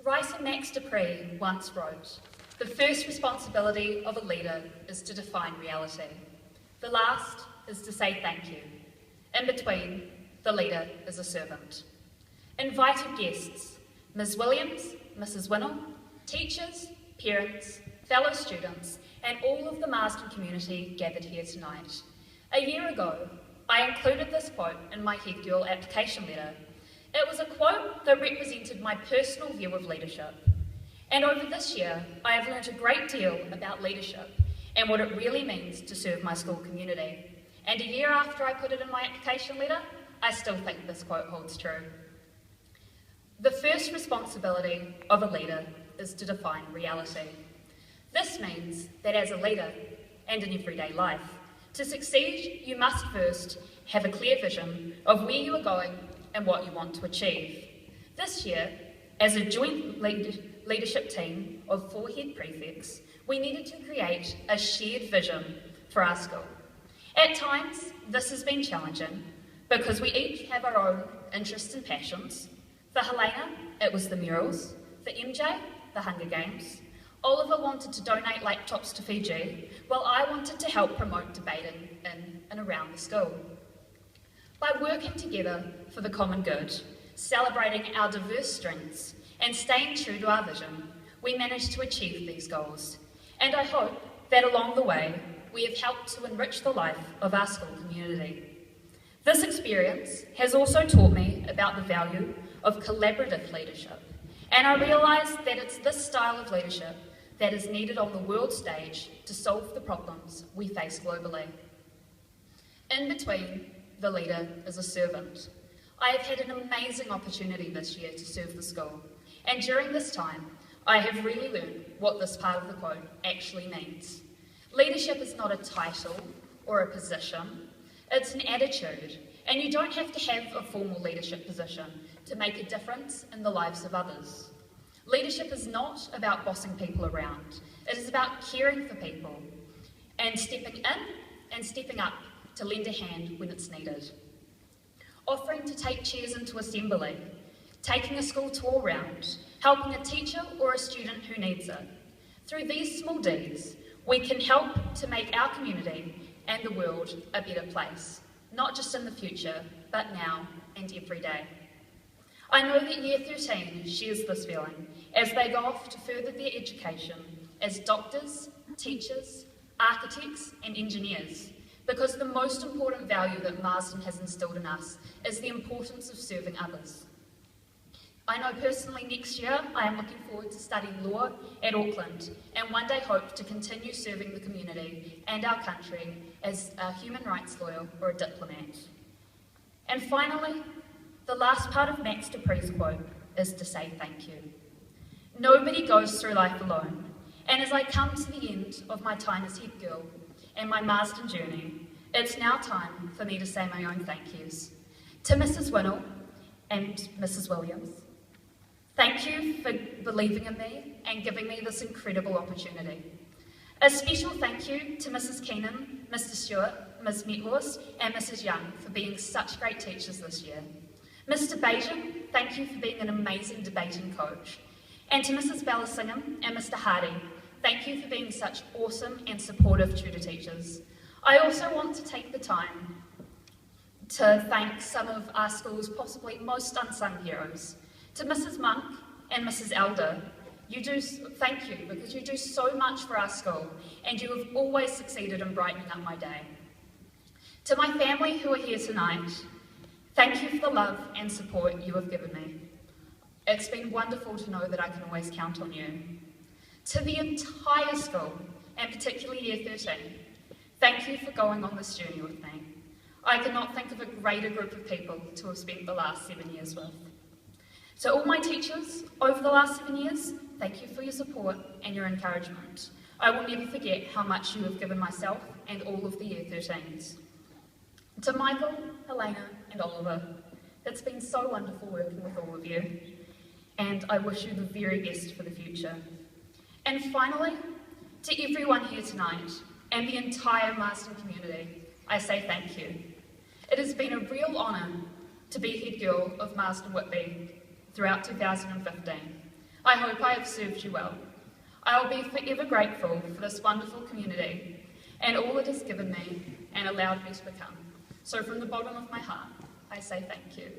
Writer Max Dupree once wrote, "The first responsibility of a leader is to define reality. The last is to say thank you. In between, the leader is a servant." Invited guests, Ms. Williams, Mrs. Winnell, teachers, parents, fellow students, and all of the Marsden community gathered here tonight. A year ago, I included this quote in my head girl application letter. It was a quote that represented my personal view of leadership. And over this year, I have learned a great deal about leadership and what it really means to serve my school community. And a year after I put it in my application letter, I still think this quote holds true. The first responsibility of a leader is to define reality. This means that as a leader, and in everyday life, to succeed, you must first have a clear vision of where you are going and what you want to achieve. This year, as a joint leadership team of 4 head prefects, we needed to create a shared vision for our school. At times, this has been challenging because we each have our own interests and passions. For Helena, it was the murals. For MJ, the Hunger Games. Oliver wanted to donate laptops to Fiji, while I wanted to help promote debating in and around the school. By working together for the common good, celebrating our diverse strengths, and staying true to our vision, we managed to achieve these goals. And I hope that along the way, we have helped to enrich the life of our school community. This experience has also taught me about the value of collaborative leadership, and I realised that it's this style of leadership that is needed on the world stage to solve the problems we face globally. In between, the leader is a servant. I have had an amazing opportunity this year to serve the school, and during this time, I have really learned what this part of the quote actually means. Leadership is not a title or a position, it's an attitude, and you don't have to have a formal leadership position to make a difference in the lives of others. Leadership is not about bossing people around, it is about caring for people and stepping in and stepping up to lend a hand when it's needed. Offering to take chairs into assembly, taking a school tour round, helping a teacher or a student who needs it. Through these small deeds, we can help to make our community and the world a better place, not just in the future, but now and every day. I know that Year 13 shares this feeling as they go off to further their education as doctors, teachers, architects and engineers, because the most important value that Marsden has instilled in us is the importance of serving others. I know personally next year I am looking forward to studying law at Auckland and one day hope to continue serving the community and our country as a human rights lawyer or a diplomat. And finally, the last part of Max Dupree's quote is to say thank you. Nobody goes through life alone, and as I come to the end of my time as head girl and my Marsden journey, it's now time for me to say my own thank yous. To Mrs. Winnell and Mrs. Williams, thank you for believing in me and giving me this incredible opportunity. A special thank you to Mrs. Keenan, Mr. Stewart, Ms. Methorst and Mrs. Young for being such great teachers this year. Mr. Bajan, thank you for being an amazing debating coach. And to Mrs. Bellasingham and Mr. Hardy, thank you for being such awesome and supportive tutor teachers. I also want to take the time to thank some of our school's possibly most unsung heroes. To Mrs. Monk and Mrs. Elder, thank you because you do so much for our school and you have always succeeded in brightening up my day. To my family who are here tonight, thank you for the love and support you have given me. It's been wonderful to know that I can always count on you. To the entire school, and particularly Year 13, thank you for going on this journey with me. I cannot think of a greater group of people to have spent the last 7 years with. To all my teachers over the last 7 years, thank you for your support and your encouragement. I will never forget how much you have given myself and all of the Year 13s. To Michael, Helena and Oliver, it's been so wonderful working with all of you, and I wish you the very best for the future. And finally, to everyone here tonight and the entire Marsden community, I say thank you. It has been a real honour to be head girl of Marsden Whitby throughout 2015. I hope I have served you well. I will be forever grateful for this wonderful community and all it has given me and allowed me to become. So from the bottom of my heart, I say thank you.